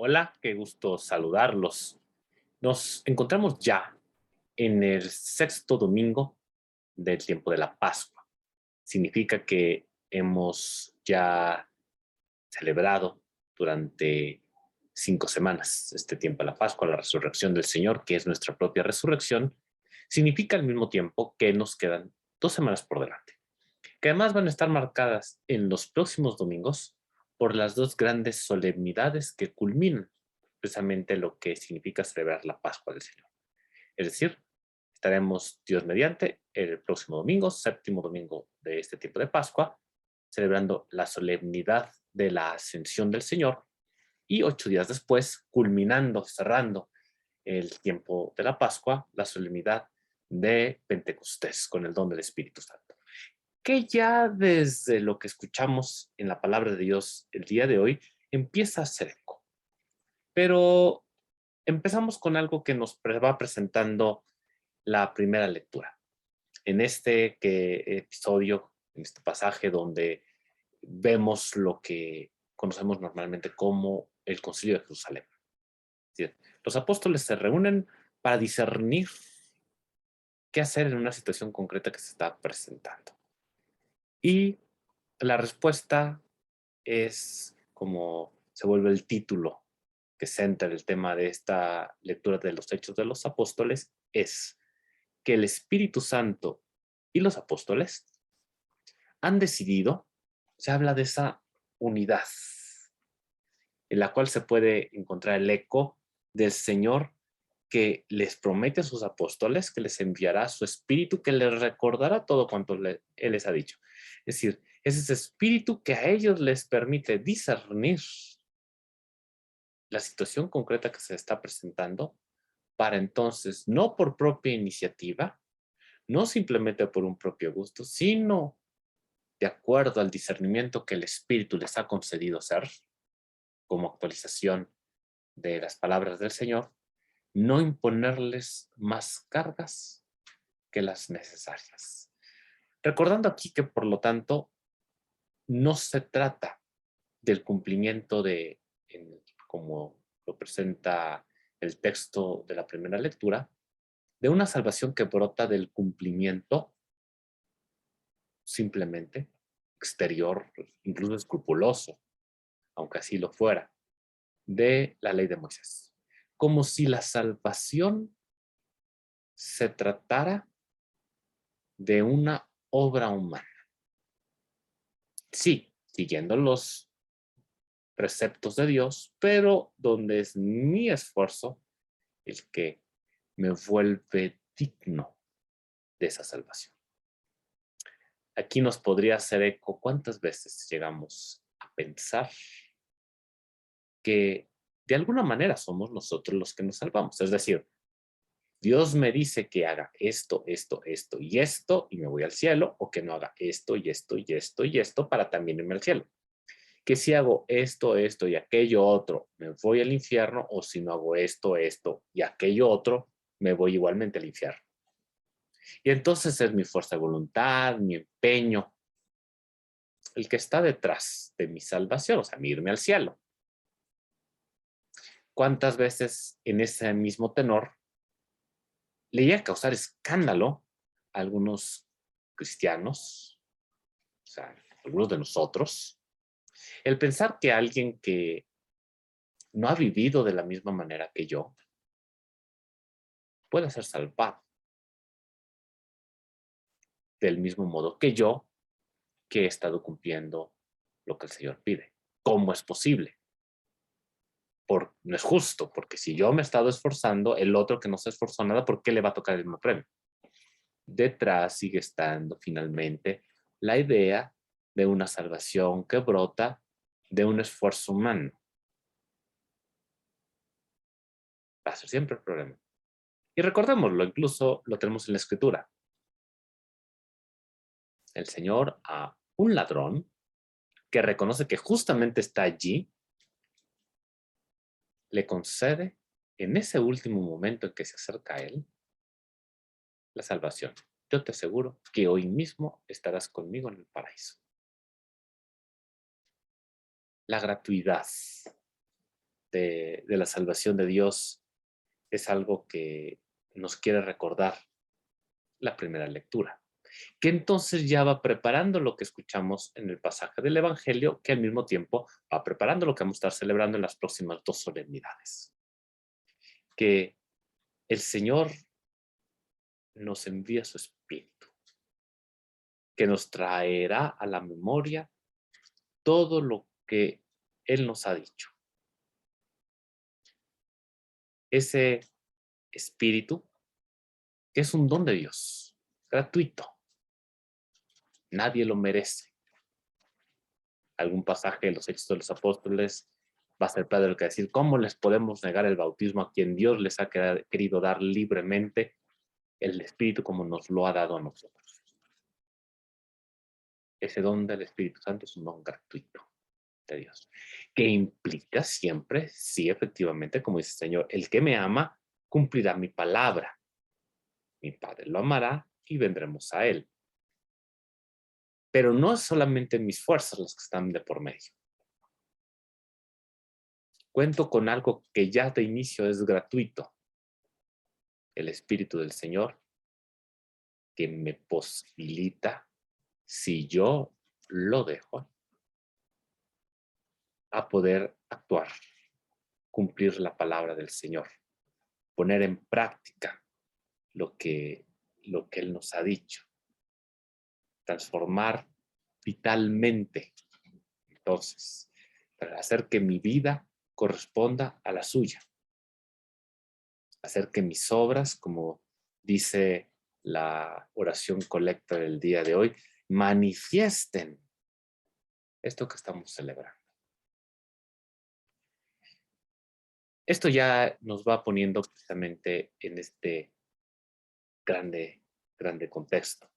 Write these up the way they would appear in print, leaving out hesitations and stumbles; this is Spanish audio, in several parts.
Hola, qué gusto saludarlos. Nos encontramos ya en el sexto domingo del tiempo de la Pascua. Significa que hemos ya celebrado durante 5 semanas este tiempo de la Pascua, la resurrección del Señor, que es nuestra propia resurrección. Significa al mismo tiempo que nos quedan 2 semanas por delante, que además van a estar marcadas en los próximos domingos por las dos grandes solemnidades que culminan precisamente lo que significa celebrar la Pascua del Señor. Es decir, estaremos, Dios mediante, el próximo domingo, séptimo domingo de este tiempo de Pascua, celebrando la solemnidad de la ascensión del Señor y 8 días después, culminando, cerrando el tiempo de la Pascua, la solemnidad de Pentecostés con el don del Espíritu Santo, que ya desde lo que escuchamos en la palabra de Dios el día de hoy empieza a ser eco. Pero empezamos con algo que nos va presentando la primera lectura. En este episodio, en este pasaje donde vemos lo que conocemos normalmente como el Concilio de Jerusalén. Es decir, los apóstoles se reúnen para discernir qué hacer en una situación concreta que se está presentando. Y la respuesta es como se vuelve el título que centra el tema de esta lectura de los Hechos de los Apóstoles, es que el Espíritu Santo y los apóstoles han decidido, se habla de esa unidad, en la cual se puede encontrar el eco del Señor que les promete a sus apóstoles que les enviará su espíritu, que les recordará todo cuanto Él les ha dicho. Es decir, es ese espíritu que a ellos les permite discernir la situación concreta que se está presentando para entonces, no por propia iniciativa, no simplemente por un propio gusto, sino de acuerdo al discernimiento que el espíritu les ha concedido ser, como actualización de las palabras del Señor, no imponerles más cargas que las necesarias. Recordando aquí que, por lo tanto, no se trata del cumplimiento como lo presenta el texto de la primera lectura, de una salvación que brota del cumplimiento simplemente exterior, incluso escrupuloso, aunque así lo fuera, de la ley de Moisés. Como si la salvación se tratara de una obra humana. Sí, siguiendo los preceptos de Dios, pero donde es mi esfuerzo el que me vuelve digno de esa salvación. Aquí nos podría hacer eco cuántas veces llegamos a pensar que de alguna manera somos nosotros los que nos salvamos. Es decir, Dios me dice que haga esto, esto, esto y esto y me voy al cielo, o que no haga esto y esto y esto y esto para también irme al cielo. Que si hago esto, esto y aquello otro, me voy al infierno, o si no hago esto, esto y aquello otro, me voy igualmente al infierno. Y entonces es mi fuerza de voluntad, mi empeño, el que está detrás de mi salvación, o sea, mi irme al cielo. ¿Cuántas veces en ese mismo tenor le llega a causar escándalo a algunos cristianos, o sea, algunos de nosotros, el pensar que alguien que no ha vivido de la misma manera que yo puede ser salvado del mismo modo que yo, que he estado cumpliendo lo que el Señor pide? ¿Cómo es posible? No es justo, porque si yo me he estado esforzando, el otro que no se esforzó nada, ¿por qué le va a tocar el mismo premio? Detrás sigue estando finalmente la idea de una salvación que brota de un esfuerzo humano. Va a ser siempre el problema. Y recordémoslo, incluso lo tenemos en la escritura. El Señor a un ladrón que reconoce que justamente está allí, le concede en ese último momento en que se acerca a él la salvación. Yo te aseguro que hoy mismo estarás conmigo en el paraíso. La gratuidad de la salvación de Dios es algo que nos quiere recordar la primera lectura, que entonces ya va preparando lo que escuchamos en el pasaje del Evangelio, que al mismo tiempo va preparando lo que vamos a estar celebrando en las próximas 2 solemnidades. Que el Señor nos envía su Espíritu, que nos traerá a la memoria todo lo que Él nos ha dicho. Ese Espíritu, que es un don de Dios, gratuito. Nadie lo merece. Algún pasaje de los Hechos de los Apóstoles va a ser Pedro que decir, ¿cómo les podemos negar el bautismo a quien Dios les ha querido dar libremente el Espíritu como nos lo ha dado a nosotros? Ese don del Espíritu Santo es un don gratuito de Dios, que implica siempre, sí, efectivamente, como dice el Señor, el que me ama cumplirá mi palabra. Mi Padre lo amará y vendremos a Él. Pero no es solamente mis fuerzas las que están de por medio. Cuento con algo que ya de inicio es gratuito. El Espíritu del Señor que me posibilita, si yo lo dejo, a poder actuar, cumplir la palabra del Señor, poner en práctica lo que Él nos ha dicho, transformar vitalmente, entonces, para hacer que mi vida corresponda a la suya, hacer que mis obras, como dice la oración colecta del día de hoy, manifiesten esto que estamos celebrando. Esto ya nos va poniendo precisamente en este grande contexto.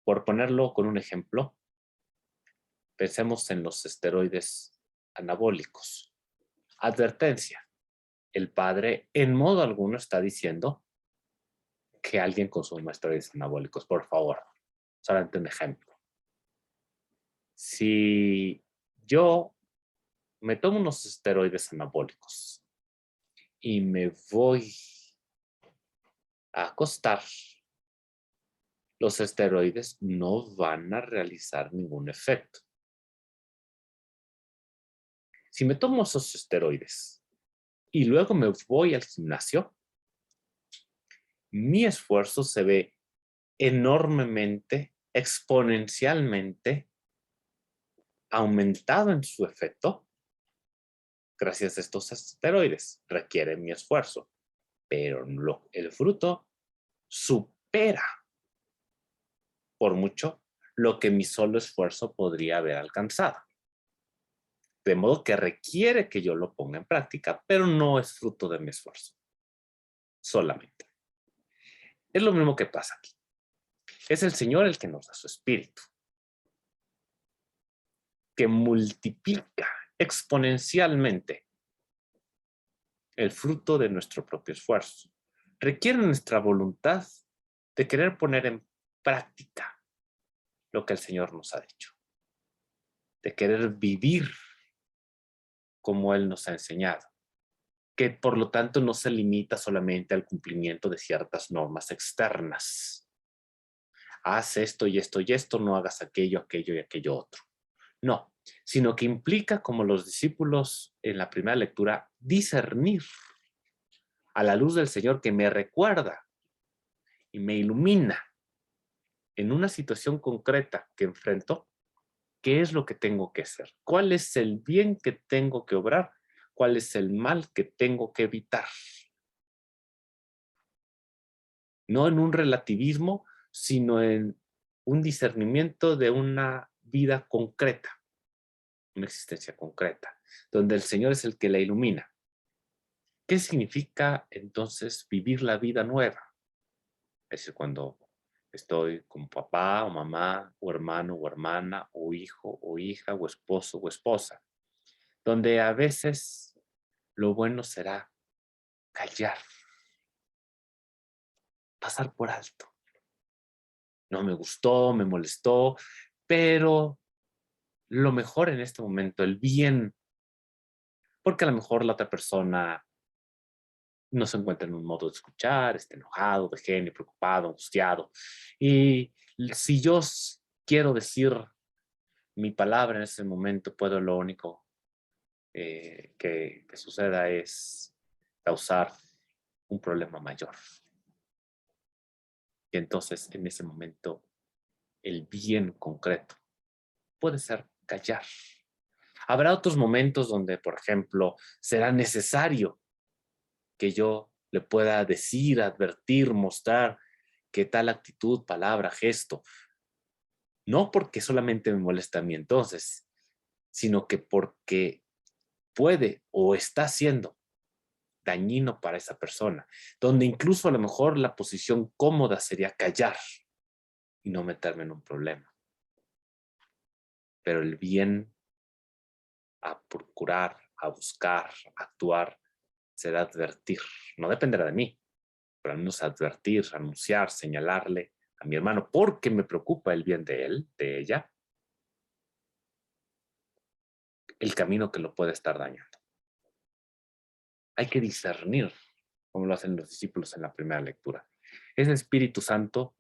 Por ponerlo con un ejemplo, pensemos en los esteroides anabólicos. Advertencia: el padre en modo alguno está diciendo que alguien consuma esteroides anabólicos, por favor. Solamente un ejemplo. Si yo me tomo unos esteroides anabólicos y me voy a acostar, los esteroides no van a realizar ningún efecto. Si me tomo esos esteroides y luego me voy al gimnasio, mi esfuerzo se ve enormemente, exponencialmente aumentado en su efecto gracias a estos esteroides. Requiere mi esfuerzo, pero el fruto supera por mucho lo que mi solo esfuerzo podría haber alcanzado. De modo que requiere que yo lo ponga en práctica, pero no es fruto de mi esfuerzo solamente. Es lo mismo que pasa aquí. Es el Señor el que nos da su Espíritu, que multiplica exponencialmente el fruto de nuestro propio esfuerzo. Requiere nuestra voluntad de querer poner en práctica lo que el Señor nos ha dicho, de querer vivir como Él nos ha enseñado, que por lo tanto no se limita solamente al cumplimiento de ciertas normas externas. Haz esto y esto y esto, no hagas aquello, aquello y aquello otro. No, sino que implica, como los discípulos en la primera lectura, discernir a la luz del Señor que me recuerda y me ilumina en una situación concreta que enfrento, qué es lo que tengo que hacer, cuál es el bien que tengo que obrar, cuál es el mal que tengo que evitar. No en un relativismo, sino en un discernimiento de una vida concreta, una existencia concreta, donde el Señor es el que la ilumina. ¿Qué significa entonces vivir la vida nueva? Es decir, cuando estoy con papá o mamá o hermano o hermana o hijo o hija o esposo o esposa, donde a veces lo bueno será callar, pasar por alto. No me gustó, me molestó, pero lo mejor en este momento, el bien porque a lo mejor la otra persona no se encuentra en un modo de escuchar, está enojado, de genio, preocupado, angustiado. Y si yo quiero decir mi palabra en ese momento, puedo lo único que suceda es causar un problema mayor. Y entonces en ese momento el bien concreto puede ser callar. Habrá otros momentos donde, por ejemplo, será necesario que yo le pueda decir, advertir, mostrar que tal actitud, palabra, gesto, no porque solamente me molesta a mí entonces, sino que porque puede o está siendo dañino para esa persona, donde incluso a lo mejor la posición cómoda sería callar y no meterme en un problema. Pero el bien a procurar, a buscar, a actuar, será advertir. No dependerá de mí, pero al menos advertir, anunciar, señalarle a mi hermano, porque me preocupa el bien de él, de ella, el camino que lo puede estar dañando. Hay que discernir, como lo hacen los discípulos en la primera lectura. Ese Espíritu Santo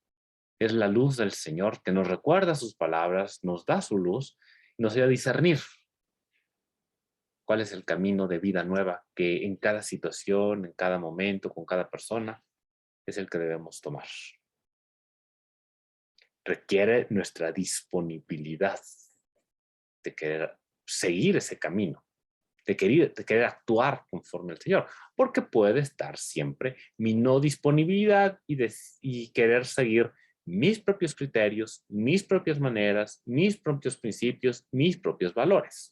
es la luz del Señor que nos recuerda sus palabras, nos da su luz, y nos ayuda a discernir cuál es el camino de vida nueva que en cada situación, en cada momento, con cada persona, es el que debemos tomar. Requiere nuestra disponibilidad de querer seguir ese camino, de querer actuar conforme al Señor, porque puede estar siempre mi no disponibilidad y querer seguir mis propios criterios, mis propias maneras, mis propios principios, mis propios valores.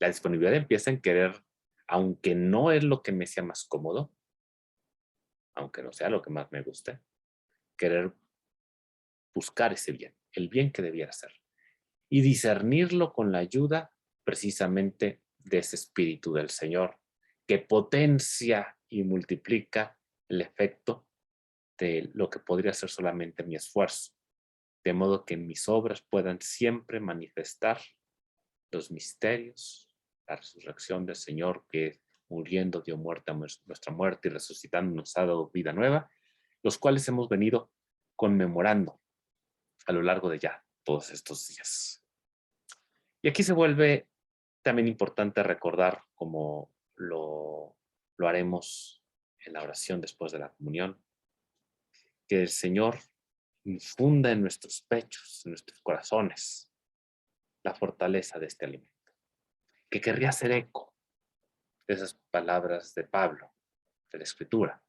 La disponibilidad empieza en querer, aunque no es lo que me sea más cómodo, aunque no sea lo que más me guste, querer buscar ese bien, el bien que debiera ser, y discernirlo con la ayuda precisamente de ese Espíritu del Señor, que potencia y multiplica el efecto de lo que podría ser solamente mi esfuerzo, de modo que mis obras puedan siempre manifestar los misterios, la resurrección del Señor que muriendo dio muerte a nuestra muerte y resucitando nos ha dado vida nueva, los cuales hemos venido conmemorando a lo largo de ya todos estos días. Y aquí se vuelve también importante recordar, como lo haremos en la oración después de la comunión, que el Señor infunda en nuestros pechos, en nuestros corazones, la fortaleza de este alimento, que querría hacer eco de esas palabras de Pablo, de la Escritura.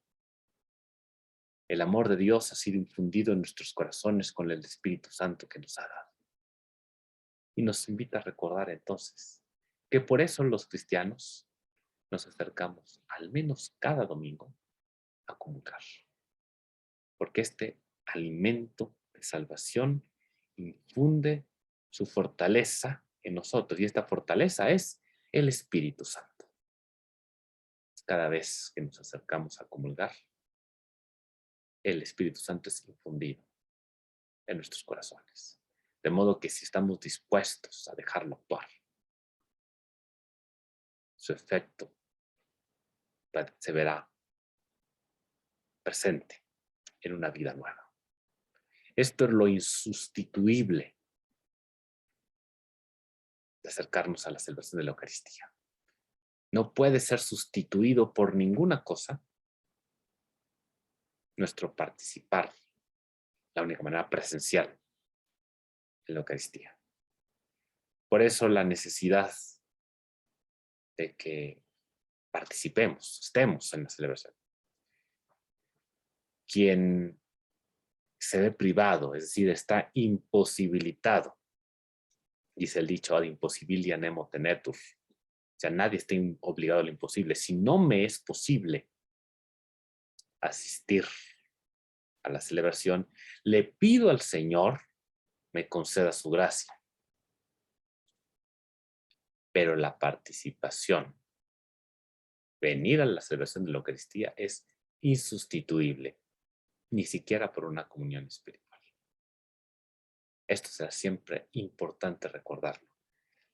El amor de Dios ha sido infundido en nuestros corazones con el Espíritu Santo que nos ha dado. Y nos invita a recordar entonces que por eso los cristianos nos acercamos al menos cada domingo a comulgar. Porque este alimento de salvación infunde su fortaleza en nosotros. Y esta fortaleza es el Espíritu Santo. Cada vez que nos acercamos a comulgar, el Espíritu Santo es infundido en nuestros corazones. De modo que si estamos dispuestos a dejarlo actuar, su efecto se verá presente en una vida nueva. Esto es lo insustituible de acercarnos a la celebración de la Eucaristía. No puede ser sustituido por ninguna cosa nuestro participar, la única manera presencial en la Eucaristía. Por eso la necesidad de que participemos, estemos en la celebración. Quien se ve privado, es decir, está imposibilitado, dice el dicho ad impossibilia nemo tenetur. O sea, nadie está obligado a lo imposible. Si no me es posible asistir a la celebración, le pido al Señor me conceda su gracia. Pero la participación, venir a la celebración de la Eucaristía es insustituible, ni siquiera por una comunión espiritual. Esto será siempre importante recordarlo.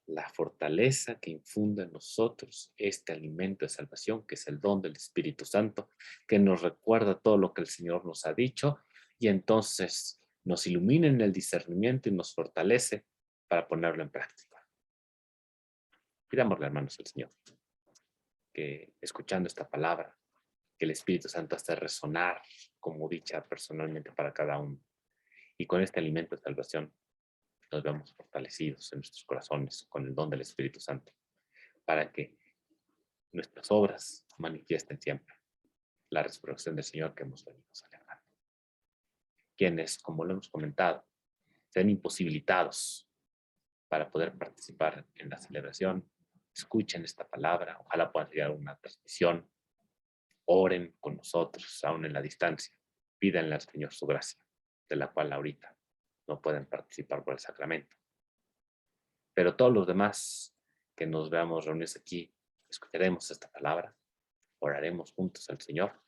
la fortaleza que infunde en nosotros este alimento de salvación, que es el don del Espíritu Santo, que nos recuerda todo lo que el Señor nos ha dicho y entonces nos ilumina en el discernimiento y nos fortalece para ponerlo en práctica. Pidámosle, hermanos, al Señor, que escuchando esta palabra, que el Espíritu Santo hace resonar como dicha personalmente para cada uno. Y con este alimento de salvación nos vemos fortalecidos en nuestros corazones con el don del Espíritu Santo, para que nuestras obras manifiesten siempre la resurrección del Señor que hemos venido celebrando. Quienes, como lo hemos comentado, sean imposibilitados para poder participar en la celebración, escuchen esta palabra, ojalá puedan llegar a una transmisión, oren con nosotros, aún en la distancia, pídanle al Señor su gracia, de la cual ahorita no pueden participar por el sacramento. Pero todos los demás que nos veamos reunidos aquí, escucharemos esta palabra, oraremos juntos al Señor,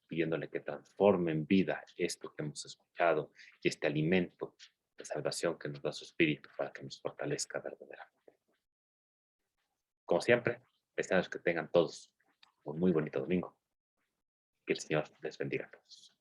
pidiéndole que transforme en vida esto que hemos escuchado y este alimento de salvación que nos da su Espíritu para que nos fortalezca verdaderamente. Como siempre, deseamos que tengan todos un muy bonito domingo. Que el Señor les bendiga a todos.